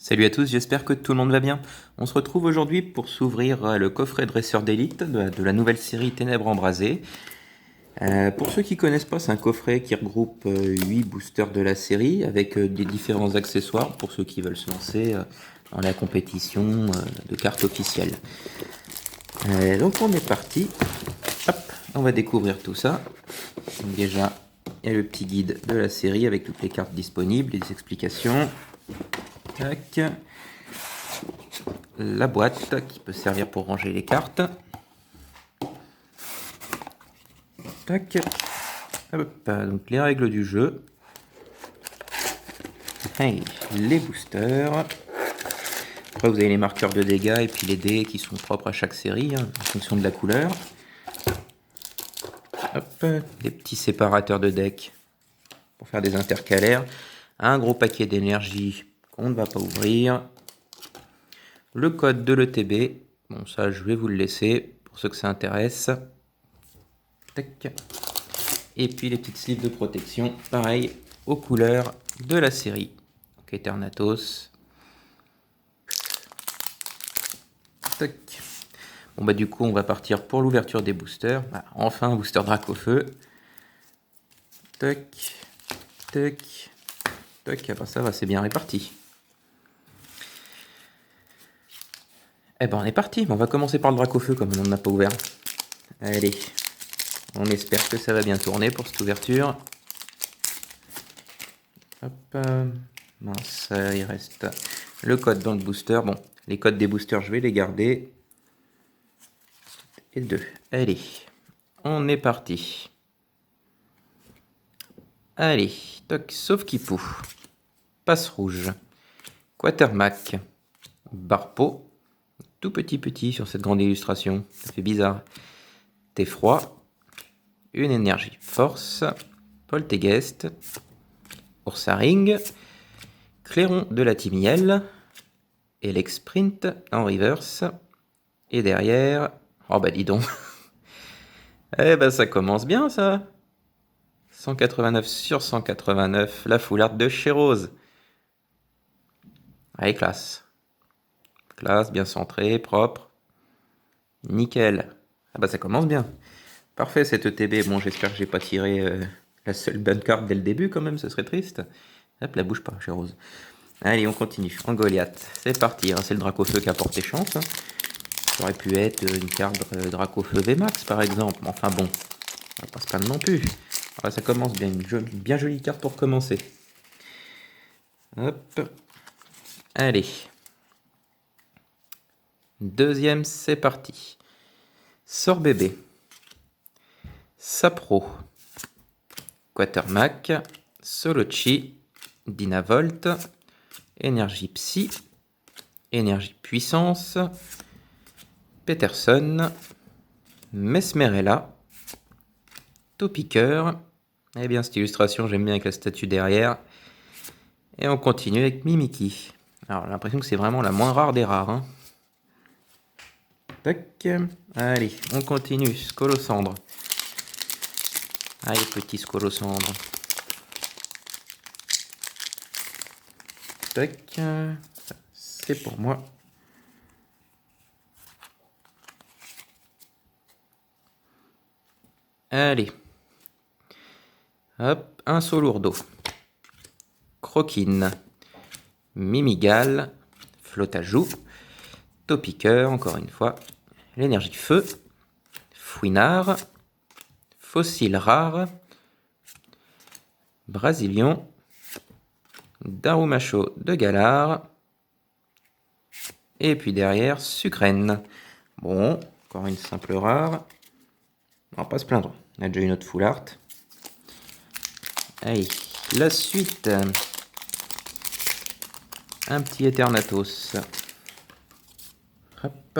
Salut à tous, j'espère que tout le monde va bien. On se retrouve aujourd'hui pour s'ouvrir le coffret dresseur d'élite de la nouvelle série Ténèbres embrasées. Pour ceux qui connaissent pas, c'est un coffret qui regroupe 8 boosters de la série avec des différents accessoires pour ceux qui veulent se lancer dans la compétition de cartes officielles. Donc on est parti. Hop, on va découvrir tout ça. Donc déjà, il y a le petit guide de la série avec toutes les cartes disponibles, les explications. Tac. La boîte qui peut servir pour ranger les cartes. Tac. Hop, donc les règles du jeu. Hey, les boosters. Après vous avez les marqueurs de dégâts et puis les dés qui sont propres à chaque série en fonction de la couleur. Hop, des petits séparateurs de deck pour faire des intercalaires. Un gros paquet d'énergie qu'on ne va pas ouvrir. Le code de l'ETB. Bon, ça, je vais vous le laisser pour ceux que ça intéresse. Tac. Et puis les petites sleeves de protection, pareil, aux couleurs de la série. Donc Eternatos. Tac. Bon bah du coup, on va partir pour l'ouverture des boosters. Ah, enfin, un booster Dracofeu. Tac. Tac. Tac. Ah bah ça va, c'est bien réparti. Eh ben on est parti, on va commencer par le Dracofeu comme on n'en a pas ouvert. Allez, on espère que ça va bien tourner pour cette ouverture. Hop, mince, il reste le code dans le booster. Bon, les codes des boosters, je vais les garder. Et 2. Allez, on est parti. Allez, toc, sauf Kipou. Passe rouge. Quatermac. Barpo. Tout petit sur cette grande illustration. Ça fait bizarre. Thé froid. Une énergie force. Polteguest. Ursaring. Clairon de la Timiel. Elex Sprint en reverse. Et derrière... Oh bah dis donc. Eh ben ça commence bien ça. 189 sur 189. La full art de chez Rose. Allez, classe. Classe, bien centré, propre. Nickel. Ah bah ça commence bien. Parfait cette ETB. Bon, j'espère que j'ai pas tiré la seule bonne carte dès le début quand même, ce serait triste. Hop, la bouge pas chez Rose. Allez, on continue. En Goliath. C'est parti. C'est le Dracofeu qui a porté chance. Ça aurait pu être une carte Dracofeu VMAX par exemple. Enfin bon, on va pas se plaindre non plus. Alors, ça commence bien. Une bien jolie carte pour commencer. Hop. Allez. Deuxième, c'est parti. Sort bébé. Sapro. Quatermac. Solochi. Dynavolt. Énergie Psy. Énergie Puissance. Peterson. Mesmerella. Topiqueur. Eh bien, cette illustration, j'aime bien avec la statue derrière. Et on continue avec Mimiki. Alors, j'ai l'impression que c'est vraiment la moins rare des rares. Hein. Tac. Allez, on continue. Scolosandre. Allez, petit Scolosandre. Tac. C'est pour moi. Allez. Hop, un saut lourdeau. Croquine. Mimigal. Flotajou. Topiqueur, encore une fois. L'énergie feu. Fouinard. Fossile rare. Brasilion. Darumacho de Galar. Et puis derrière, Sucrène. Bon, encore une simple rare. On va pas se plaindre. On a déjà une autre full art. Allez, la suite. Un petit Eternatos. Hop.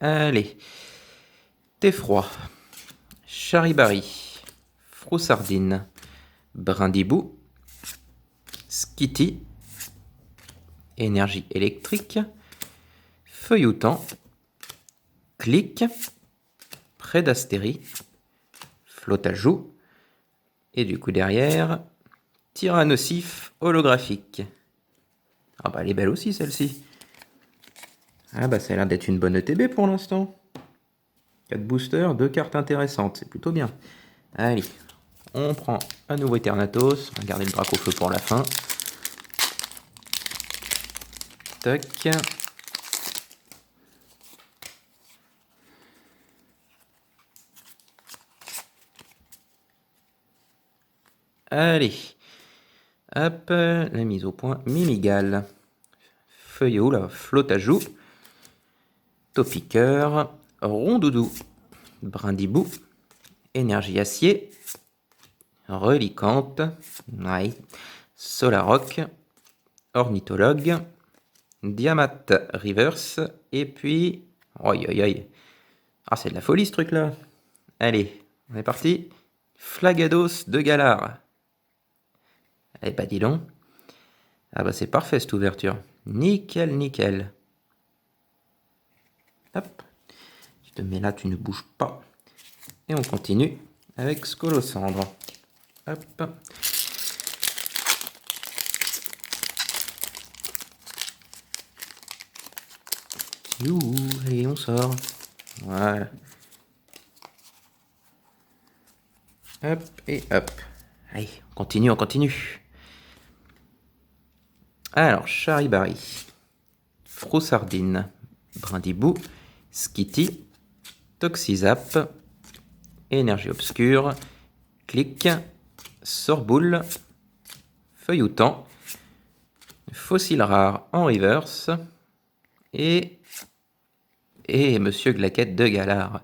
Allez. Thé froid. Charibari. Froussardine. Brindibou. Skitty. Énergie électrique. Feuilloutant. Clic. Prédastérie. Flotajou. Et du coup derrière, Tyrannosif holographique. Ah bah elle est belle aussi celle-ci. Ah bah ça a l'air d'être une bonne ETB pour l'instant. 4 boosters, 2 cartes intéressantes, c'est plutôt bien. Allez, on prend un nouveau Eternatus. On va garder le Drac au feu pour la fin. Tac. Allez. Hop, la mise au point Mimigal. Feuille là, Flotajou. Topiqueur. Rondoudou. Brindibou. Énergie acier. Relicante. Ouais. Solaroc. Ornithologue. Diamat Reverse. Et puis... Oi, oi, oi. Ah, c'est de la folie ce truc-là. Allez, on est parti. Flagados de Galar. Eh bah dis donc. Ah bah c'est parfait cette ouverture. Nickel, nickel. Hop. Je te mets là, tu ne bouges pas. Et on continue avec Scolocendre. Hop. Youhou, allez, on sort. Voilà. Hop et hop. Allez, on continue, on continue. Alors, Charibari, Froussardine, Brindibou, Skitty, Toxizap, Énergie Obscure, Clic, Sorboule, Feuilloutant, Fossile Rare en reverse, et Monsieur Glaquette de Galar.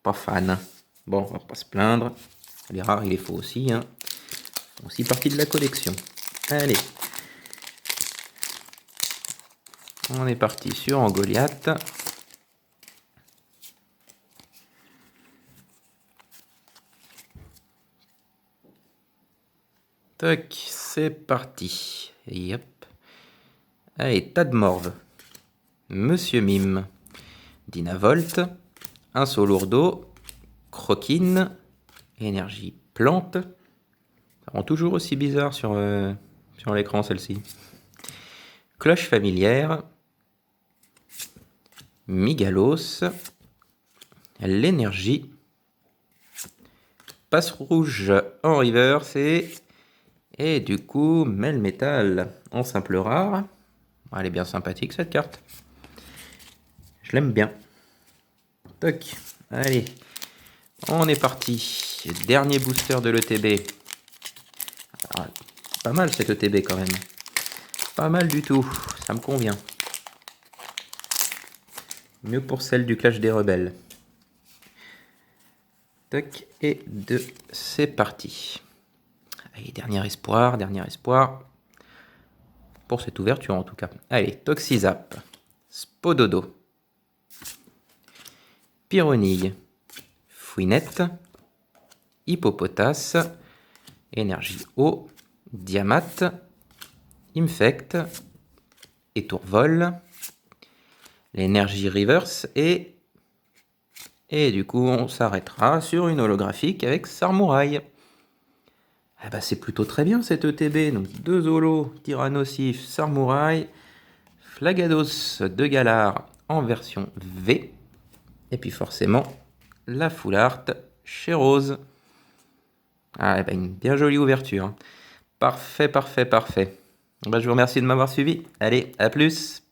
Pas fan. Bon, on va pas se plaindre. Les rares, il les faut aussi. Hein. Font aussi partie de la collection. Allez. On est parti sur un Goliath. Tac, c'est parti. Et hop. Allez, Tadmorve. Monsieur Mime. Dynavolt. Un saut lourdeau. Croquine. Énergie plante. Ça rend toujours aussi bizarre sur l'écran celle-ci. Cloche familière. Migalos. L'énergie. Passe rouge en reverse et du coup Melmetal en simple rare. Elle est bien sympathique cette carte. Je l'aime bien. Toc. Allez. On est parti. Dernier booster de l'ETB. Ah, pas mal cette ETB quand même. Pas mal du tout. Ça me convient. Mieux pour celle du Clash des Rebelles. Toc. Et 2. C'est parti. Allez, dernier espoir. Pour cette ouverture en tout cas. Allez, Toxizap. Spododo. Pyronille. Fouinette. Hippopotas. Énergie eau. Diamat. Infect. Étourvol. L'énergie reverse et du coup on s'arrêtera sur une holographique avec Sarmouraï. Ah bah c'est plutôt très bien cette ETB. Donc 2 holos, Tyrannosif, Sarmouraï, Flagados de Galar en version V. Et puis forcément la Full Art chez Rose. Ah bah une bien jolie ouverture. Parfait, parfait, parfait. Bah, je vous remercie de m'avoir suivi. Allez, à plus.